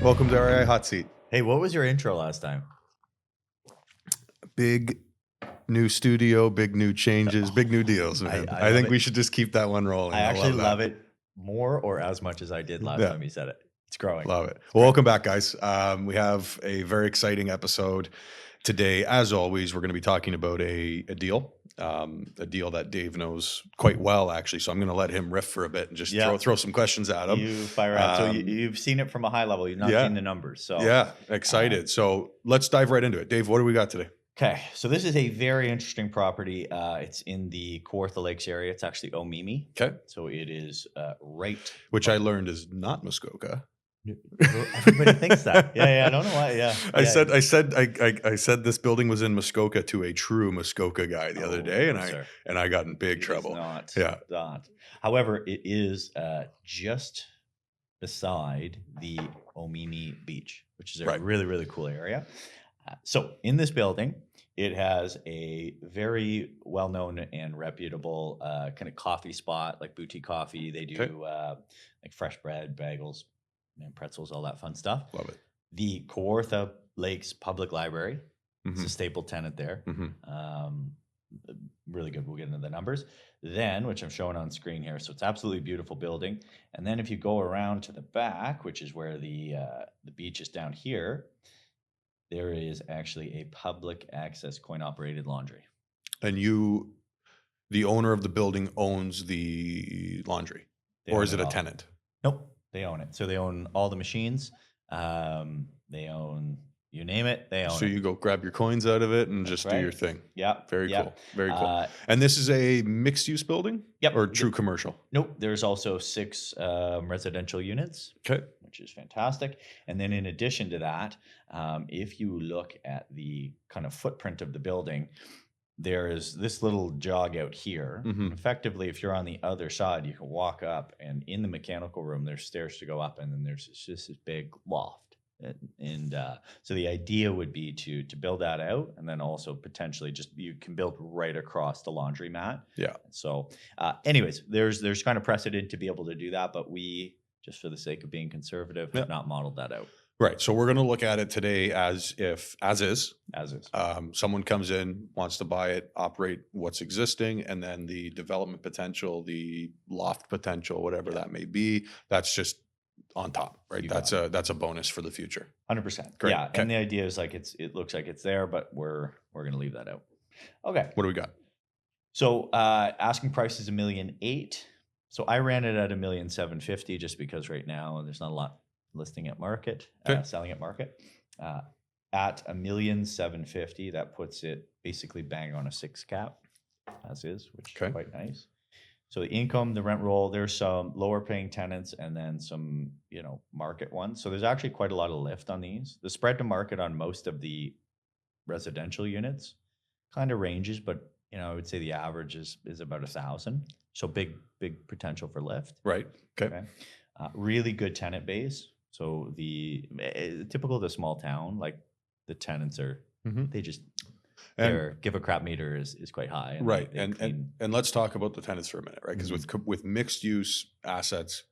Welcome to REI Hot Seat. Hey, what was your intro last time? Big new studio, big new changes, big new deals, man. I I love think it. we should just keep that one rolling. I actually love that. it more or as much as I did last Yeah. time you said it. It's growing. Love it. Well, welcome back, guys. We have a very exciting episode today. As always, we're going to be talking about a deal that Dave knows quite well, actually. So I'm going to let him riff for a bit and just Yeah. throw some questions at him. You fire out. So Um, you've seen it from a high level. You've not yeah. seen the numbers. So Yeah, excited. So let's dive right into it. Dave, what do we got today? Okay, so this is a very interesting property. It's in the Kawartha Lakes area. It's actually Omemee. Okay. So it is right. Which I learned is not Muskoka. Everybody thinks that. Yeah. I don't know why. Yeah. I said this building was in Muskoka to a true Muskoka guy the other day, and I got in big trouble. Not. Yeah. Not. However, it is just beside the Omemee Beach, which is a really, really cool area. So in this building, it has a very well-known and reputable kind of coffee spot, like boutique coffee. They do like fresh bread, bagels, and pretzels, all that fun stuff. Love it. The Kawartha Lakes Public Library is Mhm. a staple tenant there. Mhm. Really good. We'll get into the numbers then, which I'm showing on screen here. So it's absolutely beautiful building. And then if you go around to the back, which is where the beach is down here, there is actually a public access coin-operated laundry. And the owner of the building owns the laundry, or is it a tenant? Nope, they own it. So they own all the machines. They own, you name it, they own it. So you go grab your coins out of it and That's just do your thing. Yeah. Very yeah. cool. Very cool. And this is a mixed-use building? Yep. Or true commercial? Nope. There's also 6 residential units. Okay. Which is fantastic. And then in addition to that, if you look at the kind of footprint of the building, there is this little jog out here. Mhm. Effectively, if you're on the other side, you can walk up, and in the mechanical room, there's stairs to go up, and then there's just this big loft. And so the idea would be to build that out, and then also potentially just you can build right across the laundromat. Yeah. So anyways, there's kind of precedent to be able to do that, but we, just for the sake of being conservative, have not modeled that out. Right. So we're going to look at it today as is. As is. Someone comes in, wants to buy it, operate what's existing, and then the development potential, the loft potential, whatever that may be, that's just on top, right? That's a bonus for the future. 100%. Great. Yeah. Okay. And the idea is like it looks like it's there, but we're going to leave that out. Okay. What do we got? So asking price is $1.8 million. So I ran it at $1.75 million just because right now there's not a lot listing at market, selling at market. At $1.75 million, that puts it basically bang on a 6 cap, as is, which is quite nice. So the income, the rent roll, there's some lower paying tenants and then some, market ones. So there's actually quite a lot of lift on these. The spread to market on most of the residential units kind of ranges, but I would say the average is about 1,000. So big potential for lift. Right. Okay. Really good tenant base. So typical of the small town, like the tenants are, they just, their give a crap meter is quite high. And right. And let's talk about the tenants for a minute, right? Because with mixed use assets,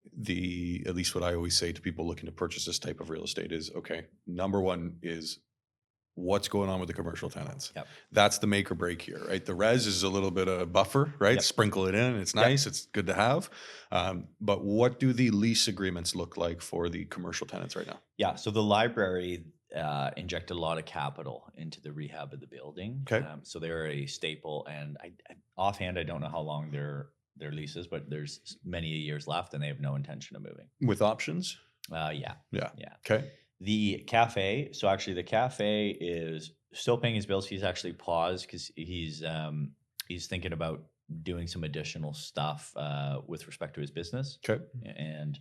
at least what I always say to people looking to purchase this type of real estate is, okay, number one is what's going on with the commercial tenants. Yep. That's the make or break here, right? The res is a little bit of buffer, right? Yep. Sprinkle it in. It's nice. It's good to have. But what do the lease agreements look like for the commercial tenants right now? Yeah. So the library injected a lot of capital into the rehab of the building. Okay. So they're a staple. And offhand, I don't know how long their lease is, but there's many years left and they have no intention of moving. With options? Yeah. Okay. The Café, so actually the Café is still paying his bills. He's actually paused because he's thinking about doing some additional stuff with respect to his business. Okay. And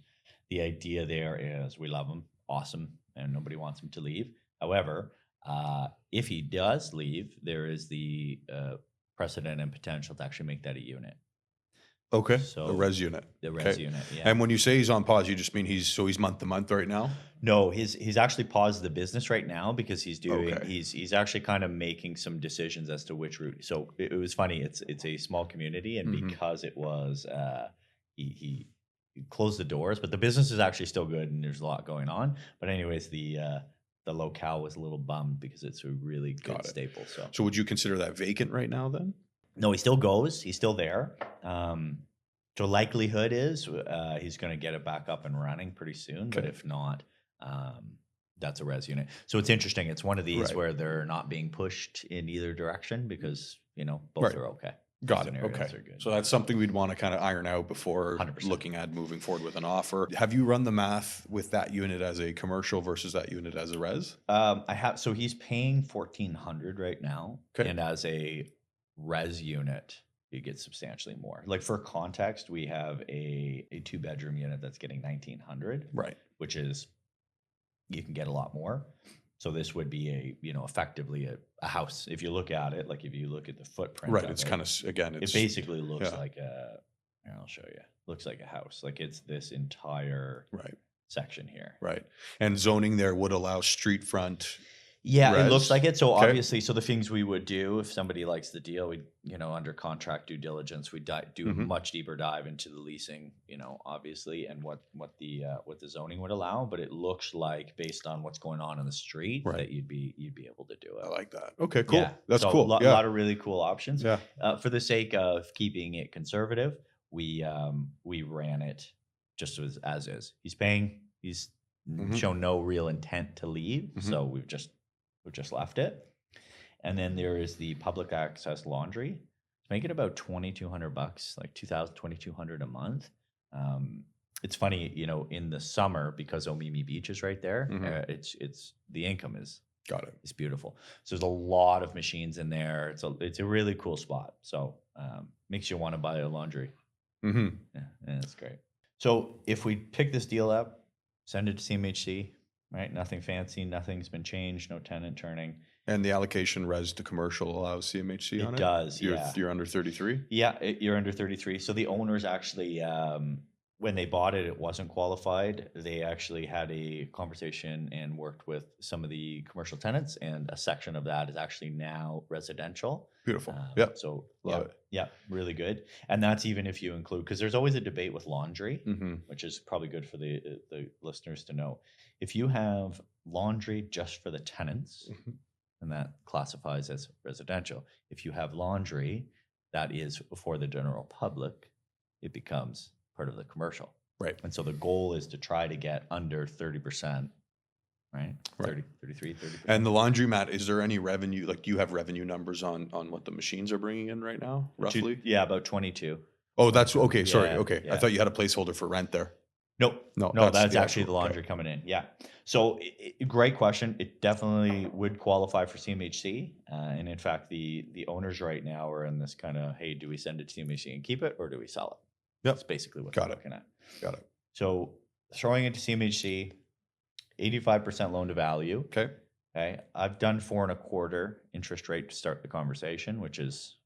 the idea there is we love him, awesome, and nobody wants him to leave. However, if he does leave, there is the precedent and potential to actually make that a unit. Okay. So the res unit. The res unit, yeah. And when you say he's on pause, you just mean he's month to month right now? No, he's actually paused the business right now because he's actually kind of making some decisions as to which route. So it was funny. It's a small community, and because it was he closed the doors, but the business is actually still good and there's a lot going on. But anyways, the locale was a little bummed because it's a really Got good it. staple. So So would you consider that vacant right now then? no, he still goes. He's still there. So likelihood is he's going to get it back up and running pretty soon. But Okay. if not, that's a res unit. So it's interesting. It's one of these Right. where they're not being pushed in either direction because, both Right. are okay. Got it. Scenarios Okay. are good. So that's something we'd want to kind of iron out before 100%. looking at moving forward with an offer. Have you run the math with that unit as a commercial versus that unit as a res? I have. So he's paying 1,400 right now, Okay. and as a res unit, you get substantially more. Like for context, we have a 2-bedroom unit that's getting 1,900, Right. which is you can get a lot more. So this would be effectively a house. If you look at it, like if you look at the footprint, Right. of It's it, kind of, again, it it's basically looks yeah. like a. Here, I'll show you. Looks like a house. Like it's this entire right. section here. Right. And zoning there would allow street front. Yeah, it Res? looks like it. So Okay. obviously, so the things we would do if somebody likes the deal, we under contract due diligence, we do a Mhm. much deeper dive into the leasing, obviously, and what the zoning would allow. But it looks like based on what's going on in the street Right. that you'd be able to do it. I like that. Okay, cool. Yeah, That's so cool. A Yeah. lot of really cool options. Yeah. For the sake of keeping it conservative, we ran it just as is. He's paying. He's Mhm. shown no real intent to leave, Mhm. so we've just left it. And then there is the public access laundry. Make it about $2,200, like $2,200 a month. It's funny, in the summer because Omimi Beach is right there. Mhm. It's the income is Got it. it's beautiful. So there's a lot of machines in there. It's a really cool spot. So makes you want to buy a laundry. Hmm. Yeah, and it's great. So if we pick this deal up, send it to CMHC, right? Nothing fancy, nothing's been changed, no tenant turning. And the allocation res to commercial allows CMHC on it? It does, You're, yeah. You're under 33? Yeah, you're under 33. So the owners actually, when they bought it, it wasn't qualified. They actually had a conversation and worked with some of the commercial tenants, and a section of that is actually now residential. Beautiful. Yeah. So Love yeah, it. yeah, really good. And that's even if you include, because there's always a debate with laundry, Hmm. which is probably good for the listeners to know. If you have laundry just for the tenants, Mhm. and that classifies as residential. If you have laundry that is for the general public, it becomes part of the commercial. Right. And so the goal is to try to get under 30%, right? Right. 30, 33, 30%. And the laundromat, is there any revenue, like do you have revenue numbers on what the machines are bringing in right now, roughly? Yeah, about 22. Oh, that's okay. Sorry. Yeah, Okay. yeah. I thought you had a placeholder for rent there. Nope. No, No, that's the actually the actual- laundry coming in. Yeah. So great question. It definitely would qualify for CMHC. And in fact, the owners right now are in this kind of, hey, do we send it to CMHC and keep it, or do we sell it? Yep. That's basically what Got they're it. looking at. Got it. So throwing it to CMHC, 85% loan to value. Okay. Okay. I've done 4.25% interest rate to start the conversation, which is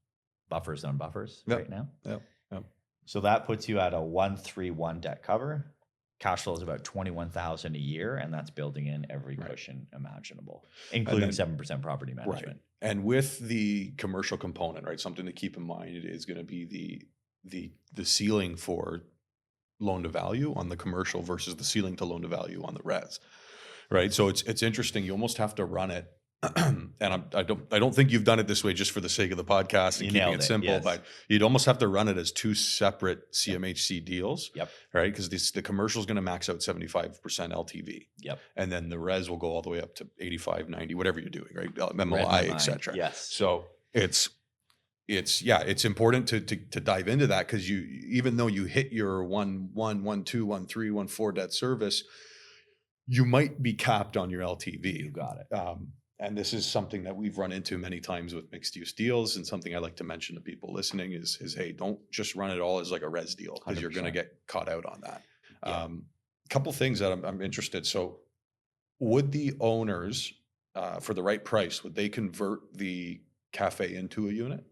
buffers on buffers Yep. right now. Yep. Yep. So that puts you at a 1.31 debt cover. Cash flow is about $21,000 a year, and that's building in every Right. cushion imaginable, including then- 7% property management. Right. And with the commercial component, right, something to keep in mind is going to be the ceiling for loan to value on the commercial versus the ceiling to loan to value on the res. Right. So it's interesting. You almost have to run it. And I don't think you've done it this way just for the sake of the podcast and You keeping nailed it it, simple, yes. but you'd almost have to run it as two separate CMHC deals. Yep. Right. Because the commercial is going to max out 75% LTV. Yep. And then the res will go all the way up to 85, 90, whatever you're doing, right? Read my MLI, mind. et cetera. Yes. So it's important to dive into that, because even though you hit your 1, 2, 1, 3, 1, 4 debt service, you might be capped on your LTV. You got it. And this is something that we've run into many times with mixed use deals, and something I like to mention to people listening is hey, don't just run it all as like a res deal, because you're going to 100%. get caught out on that. Yeah. Couple things that I'm interested. So would the owners, for the right price, would they convert the cafe into a unit?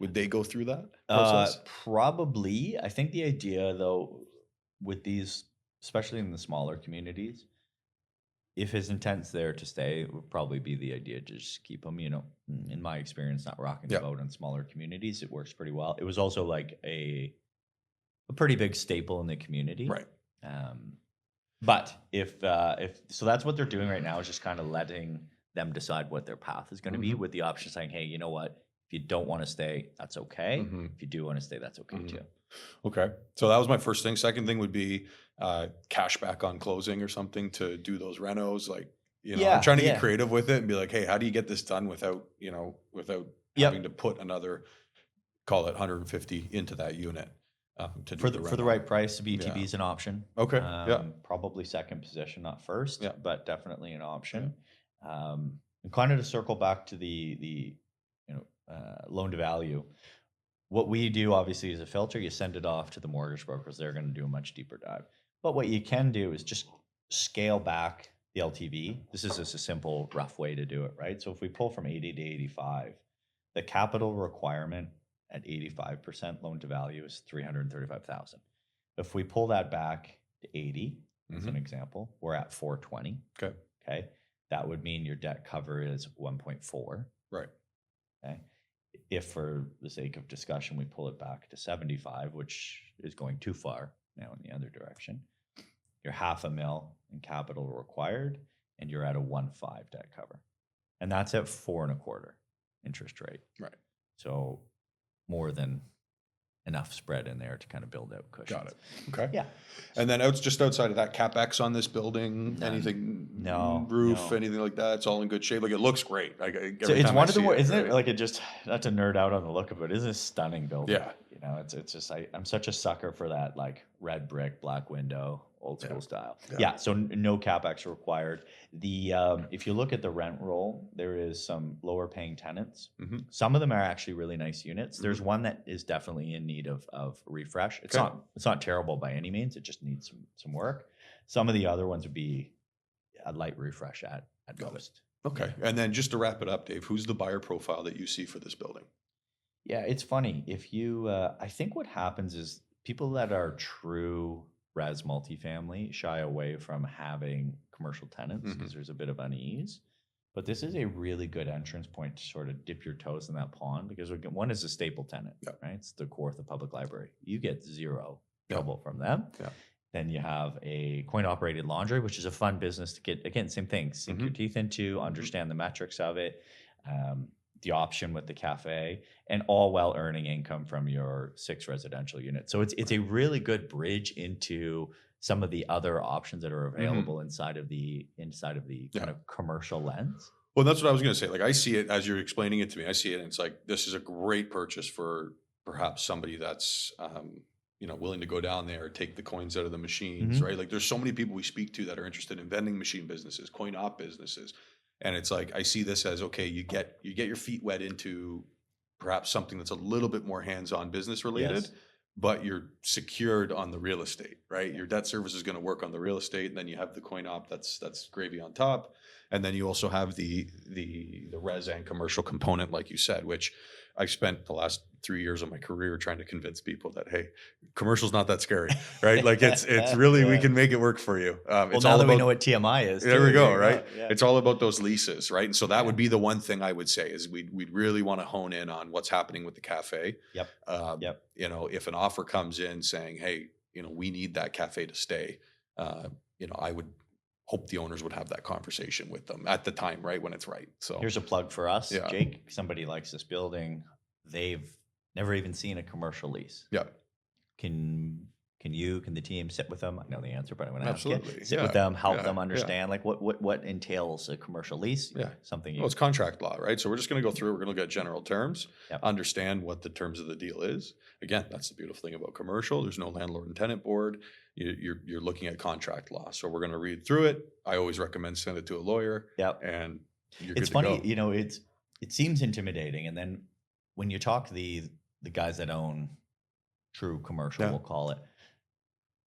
Would they go through that process? Probably. I think the idea, though, with these, especially in the smaller communities, if his intent's there to stay, it would probably be the idea to just keep him. In my experience, not rocking Yeah. the boat in smaller communities, it works pretty well. It was also like a a pretty big staple in the community. Right. But if so, that's what they're doing right now, is just kind of letting them decide what their path is going to be, with the option saying, hey, you know what? If you don't want to stay, that's okay. If you do want to stay, that's okay too. Okay. So that was my first thing. Second thing would be cash back on closing or something to do those renos. Like, I'm trying to get creative with it and be like, hey, how do you get this done without having to put another, call it 150 into that unit to do for the right price. BTB is an option. Okay. Probably second position, not first, Yeah. but definitely an option. And kind of to circle back to the loan to value. What we do obviously is a filter. You send it off to the mortgage brokers. They're going to do a much deeper dive. But what you can do is just scale back the LTV. This is just a simple, rough way to do it, right? So if we pull from 80 to 85, the capital requirement at 85% loan to value is $335,000. If we pull that back to 80, as an example, we're at 420. Okay. That would mean your debt cover is 1.4. Right. Okay. If for the sake of discussion, we pull it back to 75, which is going too far now in the other direction, you're $500,000 in capital required, and you're at a 1.5 debt cover. And that's at 4.25 interest rate. Right. So more than enough spread in there to kind of build out cushions. Got it. Okay. Yeah. And then just outside of that, CapEx on this building, None. Anything, No, roof, no. anything like that? It's all in good shape. Like, it looks great. So it's one of the more, isn't it? Like, it just, not to nerd out on the look of it, isn't it a stunning building? Yeah. It's just, I'm such a sucker for that, like, red brick, black window, old school style. Yeah. So no CapEx required. The if you look at the rent roll, there is some lower paying tenants. Some of them are actually really nice units. There's one that is definitely in need of refresh. It's not terrible by any means. It just needs some work. Some of the other ones would be a light refresh at most. Okay. And then just to wrap it up, Dave, who's the buyer profile that you see for this building? Yeah, it's funny. If you, I think what happens is people that are true res multifamily shy away from having commercial tenants because there's a bit of unease. But this is a really good entrance point to sort of dip your toes in that pond, because one is a staple tenant, right? It's the Kawartha Public Library. You get zero trouble from them. Then you have a coin-operated laundry, which is a fun business to get, again, same thing, sink your teeth into, understand the metrics of it, the option with the cafe, and all while earning income from your 6 residential units. So it's a really good bridge into some of the other options that are available inside of the kind of commercial lens. Well, that's what I was going to say. Like, I see it as you're explaining it to me. I see it, and it's like, this is a great purchase for perhaps somebody that's willing to go down there, take the coins out of the machines, right? Like, there's so many people we speak to that are interested in vending machine businesses, coin op businesses. And it's like, I see this as, okay, you get your feet wet into perhaps something that's a little bit more hands-on business related, but you're secured on the real estate, right? Your debt service is going to work on the real estate, and then you have the coin op that's gravy on top. And then you also have the res and commercial component, like you said, which I spent the last 3 years of my career trying to convince people that, hey, commercial's not that scary, right? Like, it's really, we can make it work for you. Well, it's now all that about, we know what TMI is. There we go, right? Yeah. It's all about those leases, right? And so that would be the one thing I would say is we'd really want to hone in on what's happening with the cafe. If an offer comes in saying, hey, we need that cafe to stay, I would hope the owners would have that conversation with them at the time, right, when it's right. So here's a plug for us, Jake. Somebody likes this building. They've never even seen a commercial lease. Can the team sit with them? I know the answer, but I'm going to ask you. Sit with them, help them understand like what entails a commercial lease. Something. It's contract law, right? So we're just going to go through. We're going to look at general terms, understand what the terms of the deal is. Again, that's the beautiful thing about commercial. There's no landlord and tenant board. You're looking at contract law. So we're going to read through it. I always recommend send it to a lawyer. And it's funny, it seems intimidating, and then when you talk to the guys that own true commercial, we'll call it,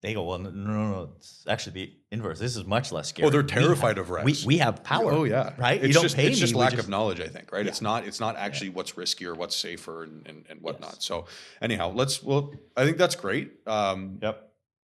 they go, well, no, it's actually the inverse. This is much less scary. Oh, they're terrified of res. We have power. Oh, yeah. Right? It's just lack of knowledge, I think, right? Yeah. It's not actually what's riskier, what's safer, and whatnot. So anyhow, I think that's great.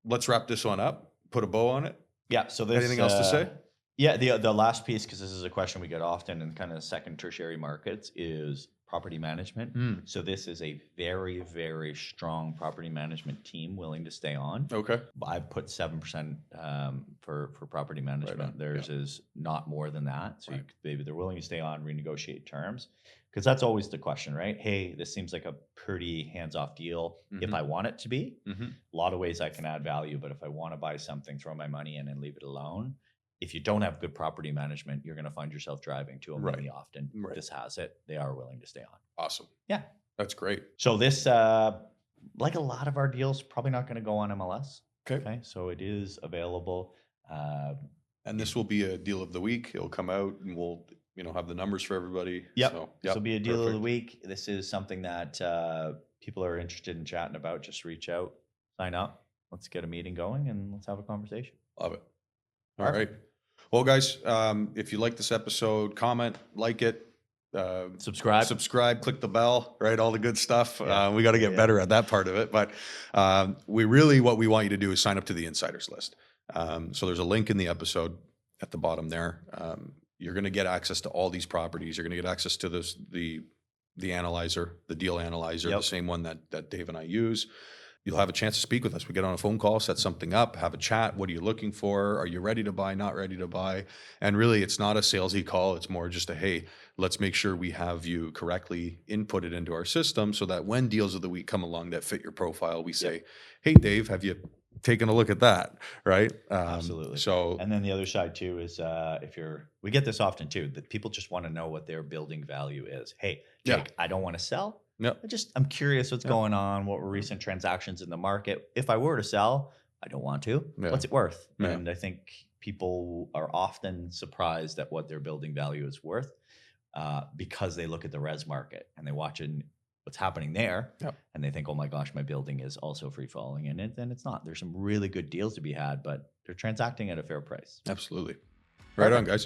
Let's wrap this one up. Put a bow on it. Yeah. So anything else to say? Yeah. The last piece, because this is a question we get often in kind of second tertiary markets, is property management. So this is a very, very strong property management team willing to stay on. Okay. I put 7% for property management. Right on. Theirs is not more than that. So Right. maybe they're willing to stay on, renegotiate terms. Because that's always the question, right? Hey, this seems like a pretty hands-off deal. If I want it to be, a lot of ways I can add value. But if I want to buy something, throw my money in and leave it alone. If you don't have good property management, you're going to find yourself driving to them really often. Right. This has it. They are willing to stay on. Awesome. Yeah. That's great. So this, like a lot of our deals, probably not going to go on MLS. Okay. So it is available. And this will be a deal of the week. It'll come out and we'll, have the numbers for everybody. Yep. So, This will be a deal of the week. This is something that people are interested in chatting about. Just reach out, sign up. Let's get a meeting going and let's have a conversation. Love it. All right. Well, guys, if you like this episode, comment, like it, subscribe, click the bell, right? All the good stuff. Yeah. We got to get better at that part of it. But what we want you to do is sign up to the insiders list. So there's a link in the episode at the bottom there. You're going to get access to all these properties. You're going to get access to the analyzer, the deal analyzer, the same one that Dave and I use. You'll have a chance to speak with us. We get on a phone call, set something up, have a chat. What are you looking for? Are you ready to buy, not ready to buy? And really, it's not a salesy call. It's more just hey, let's make sure we have you correctly inputted into our system so that when deals of the week come along that fit your profile, we say, hey, Dave, have you taken a look at that? Right? Absolutely. So, and then the other side too is we get this often too, that people just want to know what their building value is. Hey, Jake, I don't want to sell. No. I'm curious what's going on. What were recent transactions in the market? If I were to sell, I don't want to. What's it worth? Yeah. And I think people are often surprised at what their building value is worth because they look at the res market and they watch what's happening there, and they think, oh my gosh, my building is also free falling. And it's not. There's some really good deals to be had, but they're transacting at a fair price. Absolutely. Right on, guys.